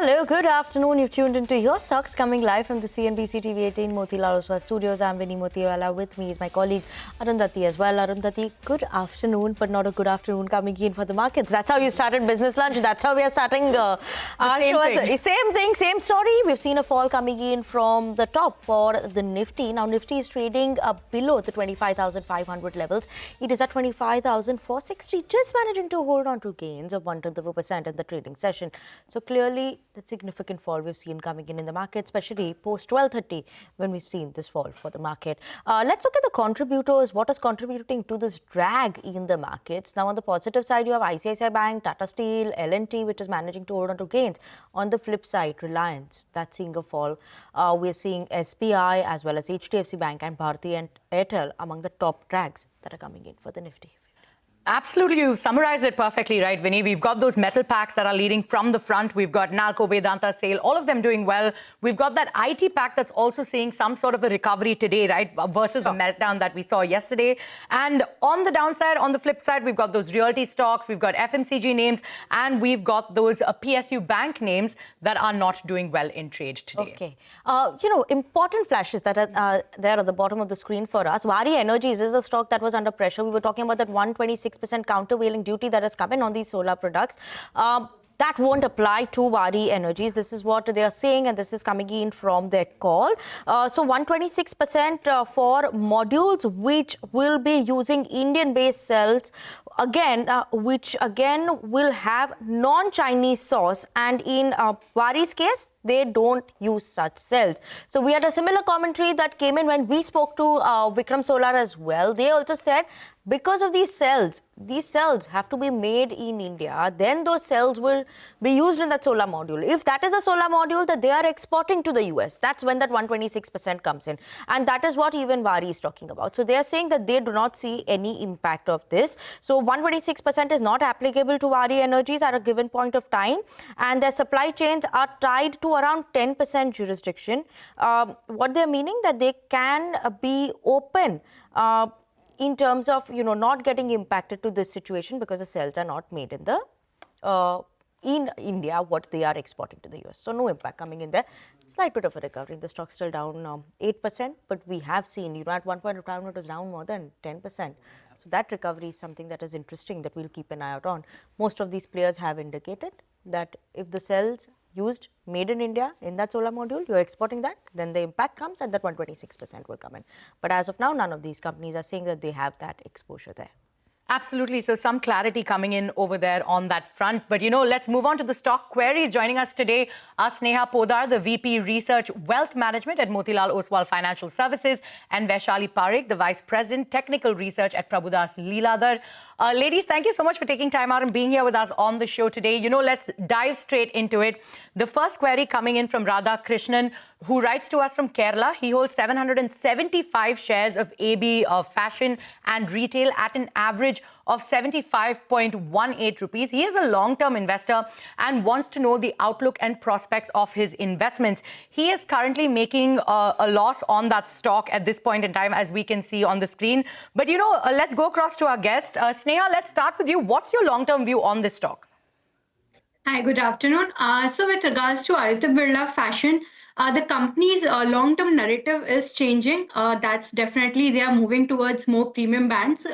Hello, good afternoon. You've tuned into Your Stocks coming live from the CNBC TV18 Motilal Oswal studios. I'm Vinny Motiwala. With me is my colleague Arundhati as well. Arundhati, good afternoon, but not a good afternoon coming in for the markets. That's how you started Business Lunch. That's how we are starting our show. Same thing, same story. We've seen a fall coming in from the top for the Nifty. Now, Nifty is trading below the 25,500 levels. It is at 25,460, just managing to hold on to gains of 0.1% in the trading session. So clearly, the significant fall we've seen coming in the market, especially post 12:30 when we've seen this fall for the market. Let's look at the contributors. What is contributing to this drag in the markets? Now, on the positive side, you have ICICI Bank, Tata Steel, L&T, which is managing to hold on to gains. On the flip side, Reliance, that's seeing a fall. We're seeing SBI as well as HDFC Bank and Bharti and Airtel among the top drags that are coming in for the Nifty. Absolutely. You've summarized it perfectly, right, Vinny? We've got those metal packs that are leading from the front. We've got Nalco, Vedanta, SAIL, all of them doing well. We've got that IT pack that's also seeing some sort of a recovery today, right, versus the meltdown that we saw yesterday. And on the downside, on the flip side, we've got those realty stocks, we've got FMCG names, and we've got those PSU bank names that are not doing well in trade today. Okay. Important flashes that are there at the bottom of the screen for us. Waaree Energies is a stock that was under pressure. We were talking about that 126% countervailing duty that has come in on these solar products. That won't apply to Waaree Energies. This is what they are saying, and this is coming in from their call. So 126% for modules which will be using Indian-based cells, which again will have non-Chinese source. And in Waaree's case, they don't use such cells. So we had a similar commentary that came in when we spoke to Vikram Solar as well. They also said, because of these cells have to be made in India, then those cells will be used in that solar module. If that is a solar module that they are exporting to the US, that's when that 126% comes in. And that is what even Waaree is talking about. So they are saying that they do not see any impact of this. So 126% is not applicable to Waaree Energies at a given point of time. And their supply chains are tied to around 10% jurisdiction. What they're meaning that they can be open in terms of, not getting impacted to this situation because the cells are not made in in India, what they are exporting to the US. So no impact coming in there. Slight bit of a recovery. The stock's still down 8%, but we have seen, at one point of time it was down more than 10%. So that recovery is something that is interesting that we'll keep an eye out on. Most of these players have indicated that if the cells made in India in that solar module, you're exporting that, then the impact comes and that 126% will come in. But as of now, none of these companies are saying that they have that exposure there. Absolutely. So some clarity coming in over there on that front. But, let's move on to the stock queries. Joining us today are Sneha Podar, the VP Research Wealth Management at Motilal Oswal Financial Services, and Vaishali Parekh, the Vice President Technical Research at Prabhudas Lilladher. Ladies, thank you so much for taking time out and being here with us on the show today. Let's dive straight into it. The first query coming in from Radha Krishnan, who writes to us from Kerala. He holds 775 shares of AB Fashion and Retail at an average of 75.18 rupees. He is a long-term investor and wants to know the outlook and prospects of his investments. He is currently making a loss on that stock at this point in time, as we can see on the screen. But, let's go across to our guest. Sneha, let's start with you. What's your long-term view on this stock? Hi, good afternoon. So with regards to Aditya Birla Fashion, the company's long-term narrative is changing. That's definitely they are moving towards more premium brands.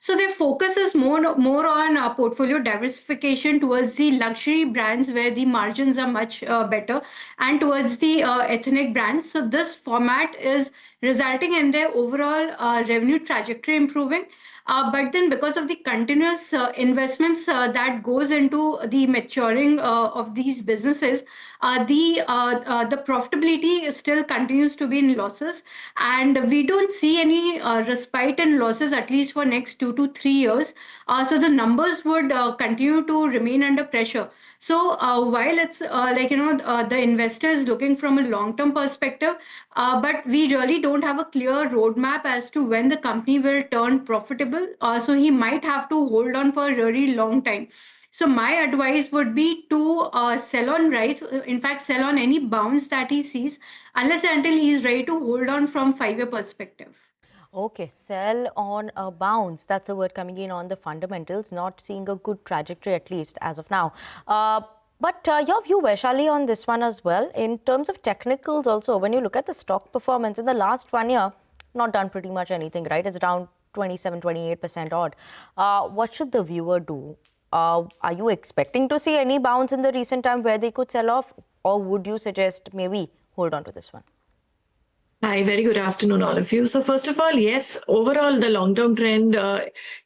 So their focus is more on portfolio diversification towards the luxury brands where the margins are much better, and towards the ethnic brands. So this format is resulting in their overall revenue trajectory improving. But then because of the continuous investments that goes into the maturing of these businesses, the profitability still continues to be in losses. And we don't see any respite in losses, at least for next 2 to 3 years. So the numbers would continue to remain under pressure. So while it's the investor is looking from a long-term perspective, but we really don't have a clear roadmap as to when the company will turn profitable. So he might have to hold on for a really long time. So my advice would be to sell on rise, in fact, sell on any bounce that he sees, unless and until he is ready to hold on from 5-year perspective. Okay, sell on a bounce. That's a word coming in on the fundamentals, not seeing a good trajectory, at least as of now. But your view, Vaishali, on this one as well, in terms of technicals also, when you look at the stock performance in the last 1 year, not done pretty much anything, right? It's down 27, 28% odd. What should the viewer do? Are you expecting to see any bounce in the recent time where they could sell off? Or would you suggest maybe hold on to this one? Hi, very good afternoon, all of you. So, first of all, yes, overall, the long term trend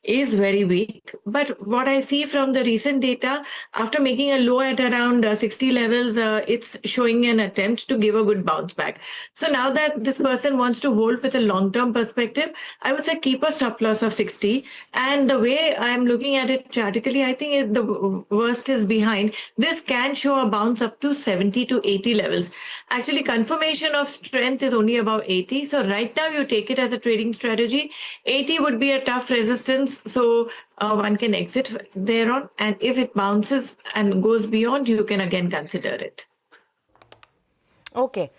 is very weak. But what I see from the recent data, after making a low at around 60 levels, it's showing an attempt to give a good bounce back. So, now that this person wants to hold with a long term perspective, I would say keep a stop loss of 60. And the way I'm looking at it chartically, I think the worst is behind. This can show a bounce up to 70 to 80 levels. Actually, confirmation of strength is only above 80. So right now you take it as a trading strategy. 80 would be a tough resistance. So one can exit thereon. And if it bounces and goes beyond, you can again consider it. Okay.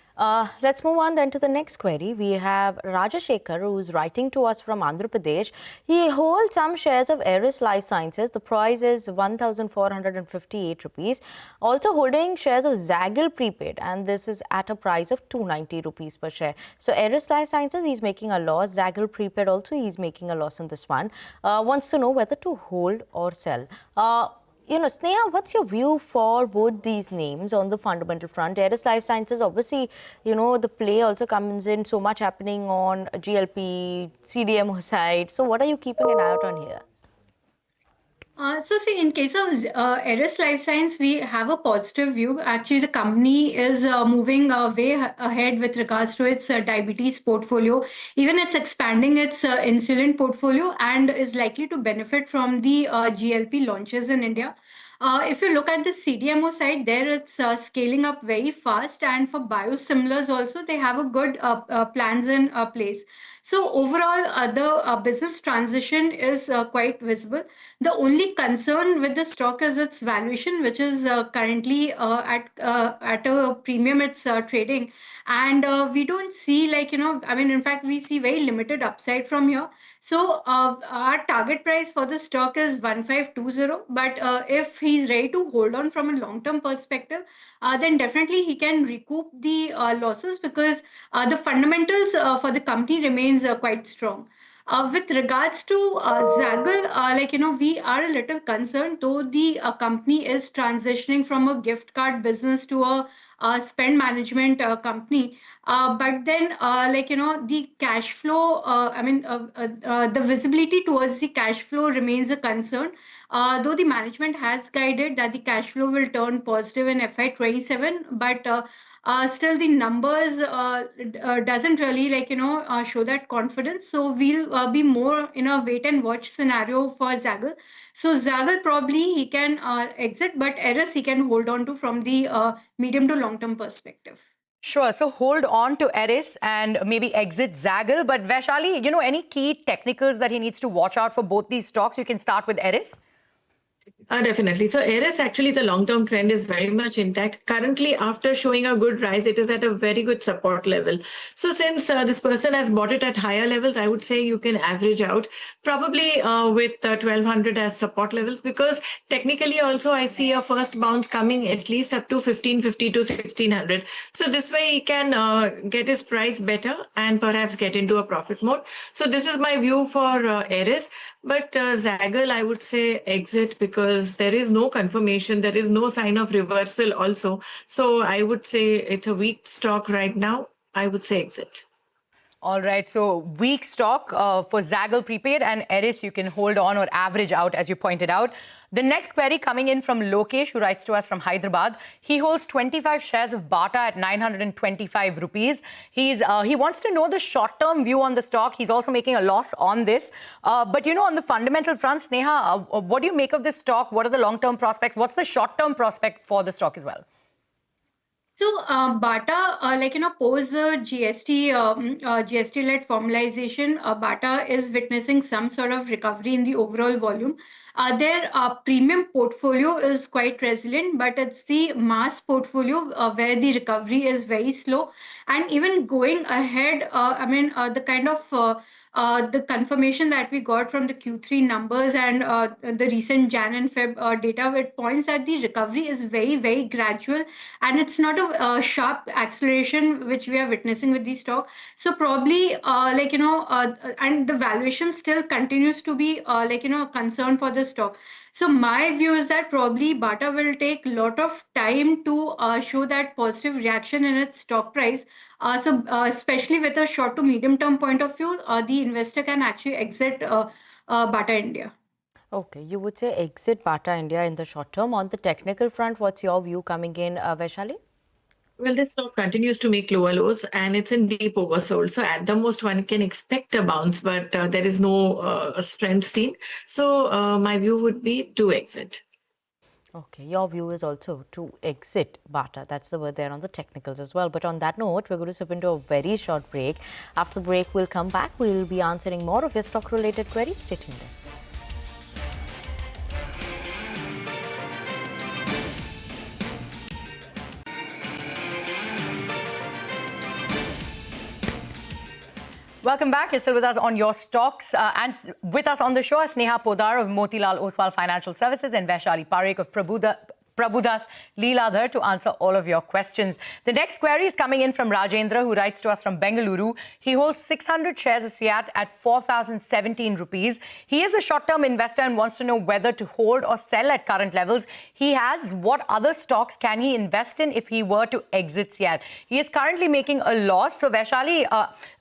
Let's move on then to the next query. We have Rajashekhar, who's writing to us from Andhra Pradesh. He holds some shares of Eris Life Sciences. The price is 1,458 rupees. Also holding shares of Zaggle Prepaid, and this is at a price of 290 rupees per share. So Eris Life Sciences, he's making a loss. Zaggle Prepaid also, he's making a loss on this one. Wants to know whether to hold or sell. Sneha, what's your view for both these names on the fundamental front? Eris Life Sciences, obviously, the play also comes in, so much happening on GLP, CDMO side. So what are you keeping an eye out on here? So see, in case of Eris Life Science, we have a positive view. Actually, the company is moving way ahead with regards to its diabetes portfolio. Even it's expanding its insulin portfolio and is likely to benefit from the GLP launches in India. If you look at the CDMO side, there it's scaling up very fast, and for biosimilars also, they have a good plans in place. So overall, the business transition is quite visible. The only concern with the stock is its valuation, which is currently at a premium. It's trading, and we don't see in fact, we see very limited upside from here. So our target price for the stock is 1520. But if he's ready to hold on from a long-term perspective, then definitely he can recoup the losses, because the fundamentals for the company remains quite strong. With regards to Zaggle, we are a little concerned, though the company is transitioning from a gift card business to a spend management company. But then, the cash flow, the visibility towards the cash flow remains a concern. Though the management has guided that the cash flow will turn positive in FY27, but still the numbers doesn't really show that confidence. So we'll be more in a wait and watch scenario for Zaggle. So Zaggle probably he can exit, but Eris he can hold on to from the medium to long term perspective. Sure. So hold on to Eris and maybe exit Zaggle. But Vaishali, any key technicals that he needs to watch out for both these stocks? You can start with Eris. Definitely. So Eris, actually, the long-term trend is very much intact. Currently, after showing a good rise, it is at a very good support level. So since this person has bought it at higher levels, I would say you can average out probably with 1200 as support levels, because technically also I see a first bounce coming at least up to 1550 to 1600. So this way he can get his price better and perhaps get into a profit mode. So this is my view for Eris. But Zaggle, I would say exit, because there is no confirmation. There is no sign of reversal also. So I would say it's a weak stock right now. I would say exit. All right. So weak stock for Zaggle Prepaid, and Eris you can hold on or average out, as you pointed out. The next query coming in from Lokesh, who writes to us from Hyderabad. He holds 25 shares of Bata at 925 rupees. He wants to know the short-term view on the stock. He's also making a loss on this. But, on the fundamental front, Sneha, what do you make of this stock? What are the long-term prospects? What's the short-term prospect for the stock as well? So Bata, post the GST-led formalization, Bata is witnessing some sort of recovery in the overall volume. Their premium portfolio is quite resilient, but it's the mass portfolio where the recovery is very slow. And even going ahead, the kind of the confirmation that we got from the Q3 numbers and the recent Jan and Feb data, it points that the recovery is very, very gradual, and it's not a sharp acceleration which we are witnessing with the stock. So probably and the valuation still continues to be a concern for the stock. So my view is that probably Bata will take a lot of time to show that positive reaction in its stock price. Especially with a short to medium term point of view, the investor can actually exit Bata India. Okay, you would say exit Bata India in the short term. On the technical front, what's your view coming in, Vaishali? Well, this stock continues to make lower lows and it's in deep oversold. So at the most, one can expect a bounce, but there is no strength seen. So my view would be to exit. Okay, your view is also to exit Bata. That's the word there on the technicals as well. But on that note, we're going to slip into a very short break. After the break, we'll come back. We'll be answering more of your stock-related queries. Stay tuned in. Welcome back. You're still with us on Your Stocks. And with us on the show are Sneha Podar of Motilal Oswal Financial Services and Vaishali Parekh of Prabhudas Leeladhar to answer all of your questions. The next query is coming in from Rajendra, who writes to us from Bengaluru. He holds 600 shares of CEAT at 4,017 rupees. He is a short-term investor and wants to know whether to hold or sell at current levels. He adds, what other stocks can he invest in if he were to exit CEAT? He is currently making a loss. So Vaishali,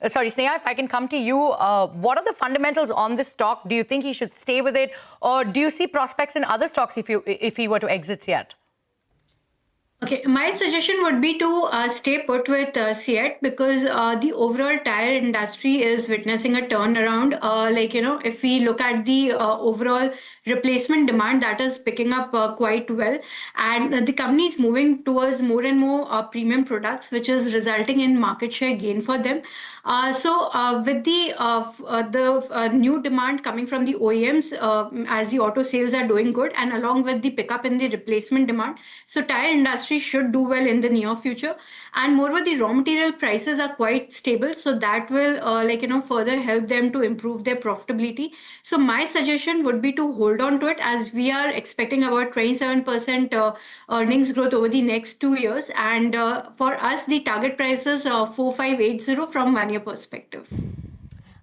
Sneha, if I can come to you, what are the fundamentals on this stock? Do you think he should stay with it, or do you see prospects in other stocks if he were to exit CEAT? Okay, my suggestion would be to stay put with CEAT because the overall tire industry is witnessing a turnaround. If we look at the overall replacement demand, that is picking up quite well. And the company is moving towards more and more premium products, which is resulting in market share gain for them. With the new demand coming from the OEMs, as the auto sales are doing good, and along with the pickup in the replacement demand, so tire industry should do well in the near future. And moreover, the raw material prices are quite stable, so that will further help them to improve their profitability. So my suggestion would be to hold on to it, as we are expecting about 27% earnings growth over the next 2 years. And for us, the target price is 4580 from 1 year perspective.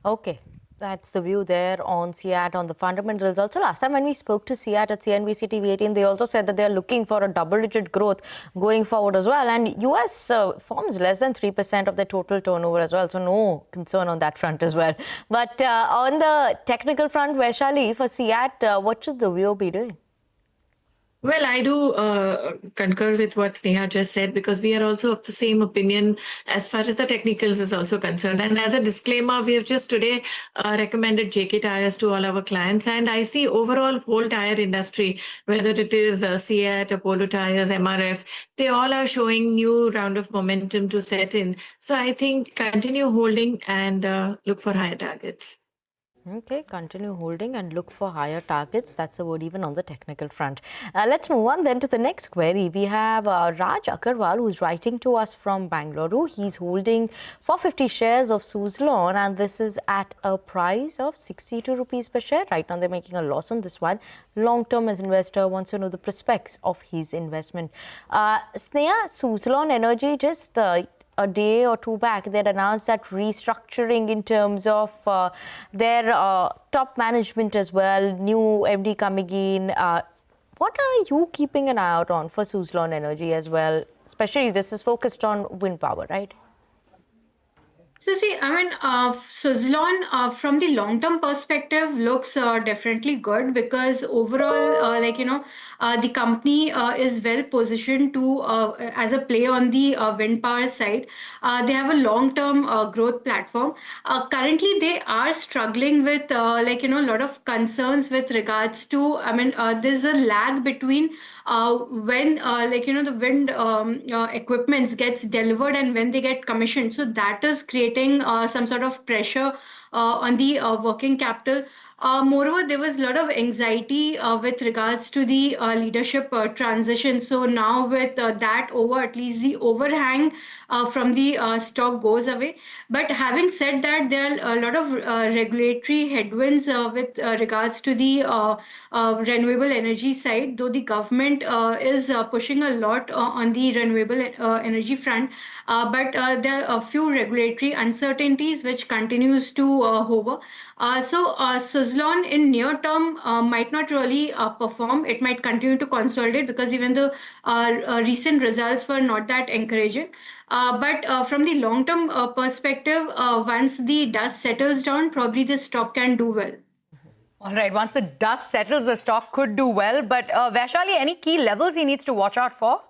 Okay. That's the view there on CEAT, on the fundamentals. Also, last time when we spoke to CEAT at CNBC TV 18, they also said that they're looking for a double-digit growth going forward as well. And US forms less than 3% of their total turnover as well. So no concern on that front as well. But on the technical front, Vaishali, for CEAT, what should the view be doing? Well, I do concur with what Sneha just said, because we are also of the same opinion as far as the technicals is also concerned. And as a disclaimer, we have just today recommended JK Tires to all our clients. And I see overall whole tire industry, whether it is CEAT, Apollo Tires, MRF, they all are showing new round of momentum to set in. So I think continue holding and look for higher targets. Okay, continue holding and look for higher targets. That's the word even on the technical front. Let's move on then to the next query. We have Raj Agarwal, who's writing to us from Bangalore. He's holding 450 shares of Suzlon, and this is at a price of 62 rupees per share. Right now, they're making a loss on this one. Long-term investor wants to know the prospects of his investment. Sneha, Suzlon Energy just a day or two back, they'd announced that restructuring in terms of their top management as well, new MD coming in. What are you keeping an eye out on for Suzlon Energy as well? Especially this is focused on wind power, right? So see, Suzlon from the long-term perspective looks definitely good, because overall, the company is well positioned to as a play on the wind power side. They have a long-term growth platform. Currently, they are struggling with a lot of concerns with regards to. There's a lag between when the wind equipments gets delivered and when they get commissioned. So that is creating some sort of pressure on the working capital. Moreover, there was a lot of anxiety with regards to the leadership transition. So now with that over, at least the overhang from the stock goes away. But having said that, there are a lot of regulatory headwinds with regards to the renewable energy side, though the government is pushing a lot on the renewable energy front. But there are a few regulatory uncertainties which continues to hover. So Suzlon in near term might not really perform. It might continue to consolidate because even the recent results were not that encouraging. But from the long term perspective, once the dust settles down, probably the stock can do well. All right, once the dust settles, the stock could do well. But Vaishali, any key levels he needs to watch out for?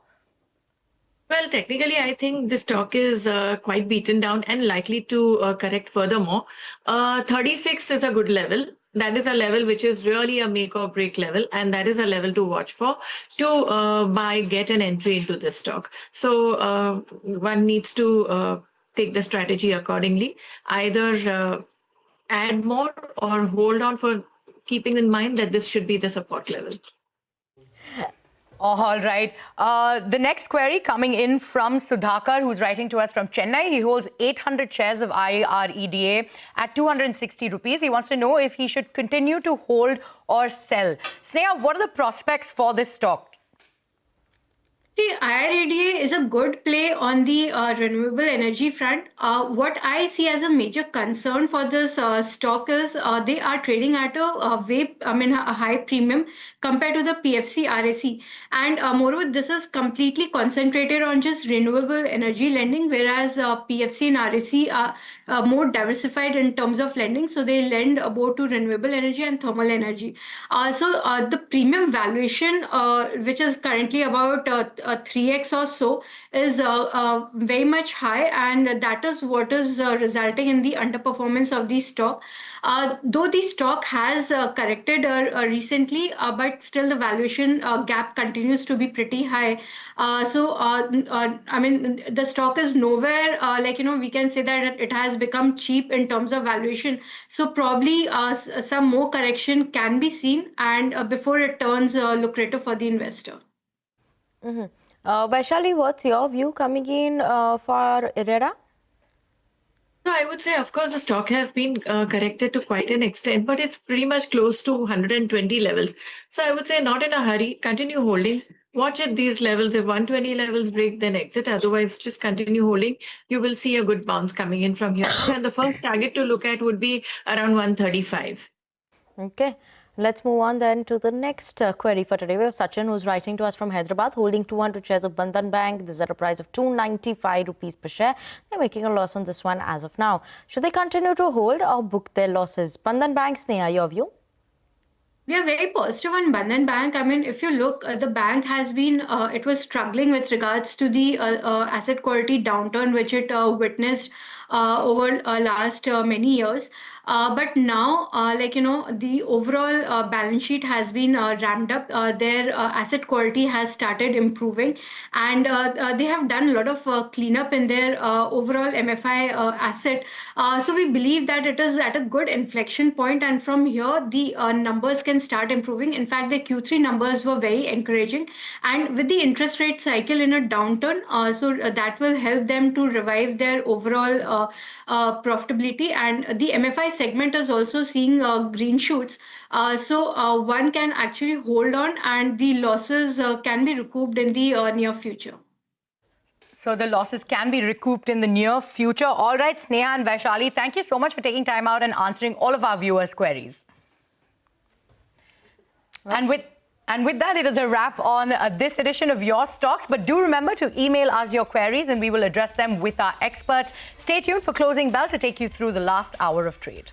Well, technically, I think the stock is quite beaten down and likely to correct furthermore. 36 is a good level. That is a level which is really a make or break level, and that is a level to watch for to get an entry into this stock. So one needs to take the strategy accordingly, either add more or hold on for keeping in mind that this should be the support level. All right. The next query coming in from Sudhakar, who's writing to us from Chennai. He holds 800 shares of IREDA at 260 rupees. He wants to know if he should continue to hold or sell. Sneha, what are the prospects for this stock? See, IRADA is a good play on the renewable energy front. What I see as a major concern for this stock is they are trading at a high premium compared to the PFC RSE. And moreover, this is completely concentrated on just renewable energy lending, whereas PFC and RSE are more diversified in terms of lending. So they lend both to renewable energy and thermal energy. So the premium valuation, which is currently about 3x or so, is very much high, and that is what is resulting in the underperformance of the stock. Though the stock has corrected recently, but still the valuation gap continues to be pretty high. The stock is nowhere we can say that it has become cheap in terms of valuation. So probably some more correction can be seen, and before it turns lucrative for the investor. Mm-hmm. Vaishali, what's your view coming in for IREDA? So I would say, of course, the stock has been corrected to quite an extent, but it's pretty much close to 120 levels. So I would say not in a hurry, continue holding. Watch at these levels. If 120 levels break, then exit. Otherwise, just continue holding. You will see a good bounce coming in from here. And the first target to look at would be around 135. Okay. Let's move on then to the next query for today. We have Sachin, who's writing to us from Hyderabad, holding 200 shares of Bandhan Bank. This is at a price of 295 rupees per share. They're making a loss on this one as of now. Should they continue to hold or book their losses? Bandhan Bank, Sneha, your view? We are very positive on Bandhan Bank. I mean, if you look, the bank has been, it was struggling with regards to the asset quality downturn, which it witnessed over last many years. But now, the overall balance sheet has been ramped up. Their asset quality has started improving, and they have done a lot of cleanup in their overall MFI asset. So we believe that it is at a good inflection point, and from here, the numbers can start improving. In fact, the Q3 numbers were very encouraging, and with the interest rate cycle in a downturn, that will help them to revive their overall profitability. And the MFI segment is also seeing green shoots. So one can actually hold on, and the losses can be recouped in the near future. So the losses can be recouped in the near future. All right, Sneha and Vaishali, thank you so much for taking time out and answering all of our viewers' queries. And with that, it is a wrap on this edition of Your Stocks. But do remember to email us your queries and we will address them with our experts. Stay tuned for Closing Bell to take you through the last hour of trade.